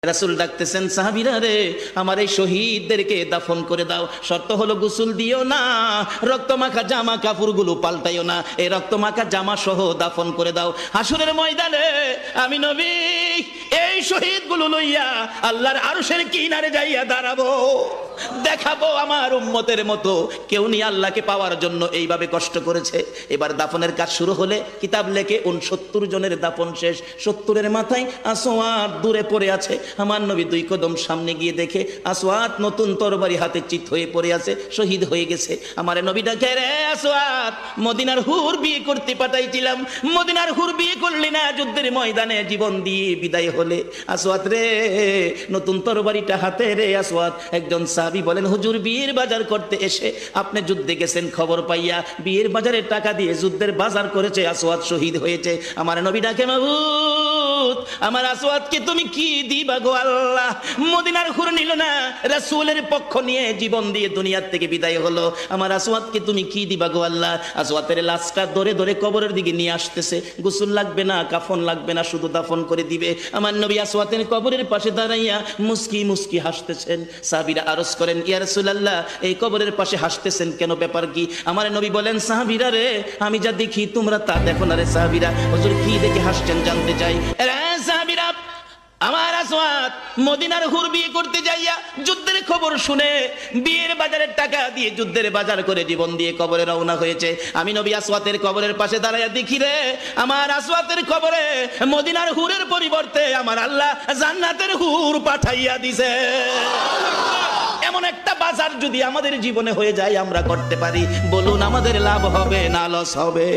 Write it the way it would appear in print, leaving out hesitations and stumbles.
রাসূল ডাকতেছেন, সাহাবীরা রে, আমার এই শহীদদেরকে দাফন করে দাও। শর্ত হলো গোসল দিও না, রক্তমাখা জামা কাপড়গুলো পাল্টাইও না, এই রক্তমাখা জামা সহ দাফন করে দাও। হাসরের ময়দানে আমি নবী এই শহীদগুলো লইয়া আল্লাহর আরশের কিনারে যাইয়া দাঁড়াবো, দেখাবো আমার উম্মতের মতো কেউ নিয়ে আল্লাহকে পাওয়ার জন্য এইভাবে কষ্ট করেছে। এবার দাফনের কাজ শুরু হলে কিতাব লেখে 69 জনের দাফন শেষ। 70-এর মাথায় আসওয়াত দূরে পড়ে আছে। আমার নবী 2 কদম সামনে গিয়ে দেখে আসওয়াত নতুন তরবারি হাতে চিত হয়ে পড়ে আছে, শহীদ হয়ে গেছে। আমার নবী ডাকে, রে আসওয়াত, মদিনার হুর বিয়ে করতে পাঠাইছিলাম, মদিনার হুর বিয়ে করলি না, যুদ্ধের ময়দানে জীবন দিয়ে বিদায় হলে। আসওয়াত রে, নতুন তরবারিটা হাতে রে। আসওয়াত একজন সাহাবী বলেন, হুজুর বিয়ের বাজার করতে এসে আপনি যুদ্ধে গেছেন, খবর পাইয়া বিয়ের বাজারের টাকা দিয়ে যুদ্ধের বাজার করেছে, আসওয়াত শহীদ হয়েছে। আমার নবী ডাকে, মাবুদ আমার আসওয়াতকে তুমি কি দিবা গো আল্লাহ? মদিনার হুর নিল না, রাসূলের পক্ষ নিয়ে জীবন দিয়ে দুনিয়ার থেকে বিদায় হলো, আমার আসওয়াতকে তুমি কি দিবা গো আল্লাহ? আসওয়াতের লাশটা ধরে ধরে কবরের দিকে নিয়ে আসতেছে। গোসল লাগবে না, কাফন লাগবে না, শুধু দাফন করে দিবে। আমার নবী আসওয়াতের কবরের পাশে দাঁড়াইয়া মুস্কি মুস্কি হাসতেছেন। সাহাবীরা আরজ করেন, ইয়া রাসূলুল্লাহ, এই কবরের পাশে হাসতেছেন কেন, ব্যাপার কি? আমার নবী বলেন, সাহাবীরা রে, আমি যা দেখি তোমরা তা দেখো না রে। সাহাবীরা, হুজুর কি দেখে হাসছেন জানতে চাই। সাহাবীরা, আমার আসওয়াত মদিনার হুর বিয়ে করতে যাইয়া যুদ্ধের খবর শুনে বিয়ের বাজারের টাকা দিয়ে যুদ্ধের বাজার করে জীবন দিয়ে কবরে রওনা হয়েছে। আমি নবী আসওয়াতের কবরের পাশে দাঁড়াইয়া দেখি রে, আমার আসওয়াতের কবরে মদিনার হুরের পরিবর্তে আমার আল্লাহ জান্নাতের হুর পাঠাইয়া দিছে। এমন একটা বাজার যদি আমাদের জীবনে হয়ে যায়, আমরা করতে পারি, বলুন আমাদের লাভ হবে না লস হবে?